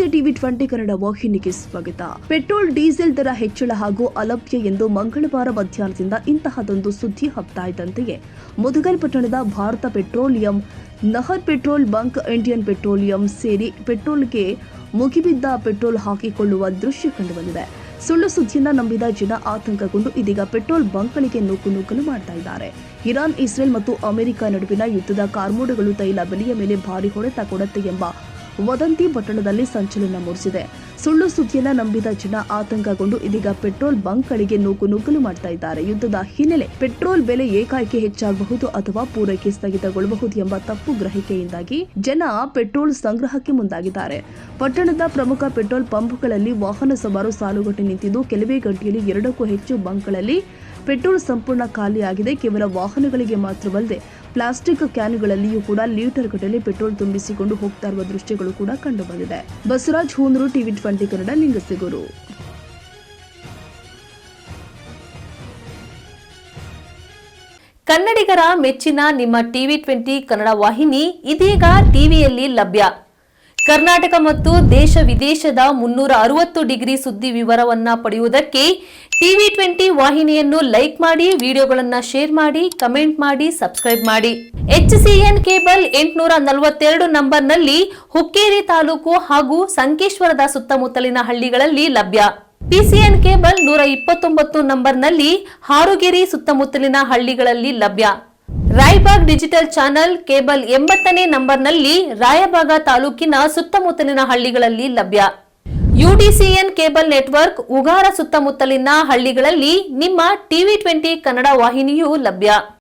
ನಮಸ್ತೆ ಟಿವಿ 20 ಕನ್ನಡ ವಾಹಿನಿಗೆ ಸ್ವಾಗತ. ಪೆಟ್ರೋಲ್ ಡೀಸೆಲ್ ದರ ಹೆಚ್ಚಳ ಹಾಗೂ ಅಲಭ್ಯ ಎಂದು ಮಂಗಳವಾರ ಮಧ್ಯಾಹ್ನದಿಂದ ಇಂತಹದೊಂದು ಸುದ್ದಿ ಹಬ್ತಾ ಇದ್ದಂತೆಯೇ ಮುದಗಲ್ ಪಟ್ಟಣದ Bharat petroleum, Nahar petrol bunk, Indian petroleum ಸೇರಿ ಪೆಟ್ರೋಲ್ಗೆ ಮುಗಿಬಿದ್ದ ಪೆಟ್ರೋಲ್ ಹಾಕಿಕೊಳ್ಳುವ ದೃಶ್ಯ ಕಂಡುಬಂದಿದೆ. ಸುಳ್ಳು ಸುದ್ದಿಯನ್ನ ನಂಬಿದ ಜನ ಆತಂಕಗೊಂಡು ಇದೀಗ ಪೆಟ್ರೋಲ್ ಬಂಕ್ಗಳಿಗೆ ನುಗ್ಗಲು ಮಾಡ್ತಾ ಇದ್ದಾರೆ. ಇರಾನ್, ಇಸ್ರೇಲ್ ಮತ್ತು ಅಮೆರಿಕ ನಡುವಿನ ಯುದ್ಧದ ಕಾರ್ಮೋಡಗಳು ತೈಲ ಬೆಲೆಯ ಮೇಲೆ ಭಾರಿ ಹೊಡೆತ ಕೊಡುತ್ತೆ ಎಂಬ ವದಂತಿ ಪಟ್ಟಣದಲ್ಲಿ ಸಂಚಲನ ಮೂಡಿಸಿದೆ. ಸುಳ್ಳು ಸುದ್ದಿಯನ್ನ ನಂಬಿದ ಜನ ಆತಂಕಗೊಂಡು ಇದೀಗ ಪೆಟ್ರೋಲ್ ಬಂಕ್ಗಳಿಗೆ ನುಗ್ಗಲು ಮಾಡ್ತಾ ಇದ್ದಾರೆ. ಯುದ್ಧದ ಹಿನ್ನೆಲೆ ಪೆಟ್ರೋಲ್ ಬೆಲೆ ಏಕಾಏಕಿ ಹೆಚ್ಚಾಗಬಹುದು ಅಥವಾ ಪೂರೈಕೆ ಸ್ಥಗಿತಗೊಳ್ಳಬಹುದು ಎಂಬ ತಪ್ಪು ಗ್ರಹಿಕೆಯಿಂದಾಗಿ ಜನ ಪೆಟ್ರೋಲ್ ಸಂಗ್ರಹಕ್ಕೆ ಮುಂದಾಗಿದ್ದಾರೆ. ಪಟ್ಟಣದ ಪ್ರಮುಖ ಪೆಟ್ರೋಲ್ ಪಂಪ್ಗಳಲ್ಲಿ ವಾಹನ ಸವಾರು ಸಾಲುಗಟ್ಟಿ ನಿಂತಿದ್ದು ಕೆಲವೇ ಗಂಟೆಯಲ್ಲಿ 2ಕ್ಕೂ ಹೆಚ್ಚು ಬಂಕ್ಗಳಲ್ಲಿ ಪೆಟ್ರೋಲ್ ಸಂಪೂರ್ಣ ಖಾಲಿಯಾಗಿದೆ. ಕೇವಲ ವಾಹನಗಳಿಗೆ ಮಾತ್ರವಲ್ಲದೆ ಪ್ಲಾಸ್ಟಿಕ್ ಕ್ಯಾನ್ಗಳಲ್ಲಿಯೂ ಕೂಡ ಲೀಟರ್ ಗಟ್ಟಲೆ ಪೆಟ್ರೋಲ್ ತುಂಬಿಸಿಕೊಂಡು ಹೋಗ್ತಾ ಇರುವ ದೃಶ್ಯಗಳು ಕೂಡ ಕಂಡುಬಂದಿದೆ. ಬಸವರಾಜ್ ಹೂನೂರು, ಟಿವಿ 20 ಕನ್ನಡ, ಲಿಂಗಸಿಗೂರು. ಕನ್ನಡಿಗರ ಮೆಚ್ಚಿನ ನಿಮ್ಮ ಟಿವಿ 20 ಕನ್ನಡ ವಾಹಿನಿ ಇದೀಗ ಟಿವಿಯಲ್ಲಿ ಲಭ್ಯ. ಕರ್ನಾಟಕ ಮತ್ತು ದೇಶ ವಿದೇಶದ 360 ಡಿಗ್ರಿ ಸುದ್ದಿ ವಿವರವನ್ನ ಪಡೆಯುವುದಕ್ಕೆ ಟಿವಿ 20 ವಾಹಿನಿಯನ್ನು ಲೈಕ್ ಮಾಡಿ, ವಿಡಿಯೋಗಳನ್ನ ಶೇರ್ ಮಾಡಿ, ಕಮೆಂಟ್ ಮಾಡಿ, ಸಬ್ಸ್ಕ್ರೈಬ್ ಮಾಡಿ. HCN ಕೇಬಲ್ 842 ನಂಬರ್ನಲ್ಲಿ ಹುಕ್ಕೇರಿ ತಾಲೂಕು ಹಾಗೂ ಸಂಕೇಶ್ವರದ ಸುತ್ತಮುತ್ತಲಿನ ಹಳ್ಳಿಗಳಲ್ಲಿ ಲಭ್ಯ. PCN ಕೇಬಲ್ 129 ನಂಬರ್ನಲ್ಲಿ ಹಾರುಗೆರೆ ಸುತ್ತಮುತ್ತಲಿನ ಹಳ್ಳಿಗಳಲ್ಲಿ ಲಭ್ಯ. ರಾಯಬಾಗ್ ಡಿಜಿಟಲ್ ಚಾನೆಲ್ ಕೇಬಲ್ 80ನೇ ನಂಬರ್ನಲ್ಲಿ ರಾಯಬಾಗ ತಾಲೂಕಿನ ಸುತ್ತಮುತ್ತಲಿನ ಹಳ್ಳಿಗಳಲ್ಲಿ ಲಭ್ಯ. UDCN ಕೇಬಲ್ ನೆಟ್ವರ್ಕ್ ಉಗಾರ ಸುತ್ತಮುತ್ತಲಿನ ಹಳ್ಳಿಗಳಲ್ಲಿ ನಿಮ್ಮ ಟಿವಿ 20 ಕನ್ನಡ ವಾಹಿನಿಯೂ ಲಭ್ಯ.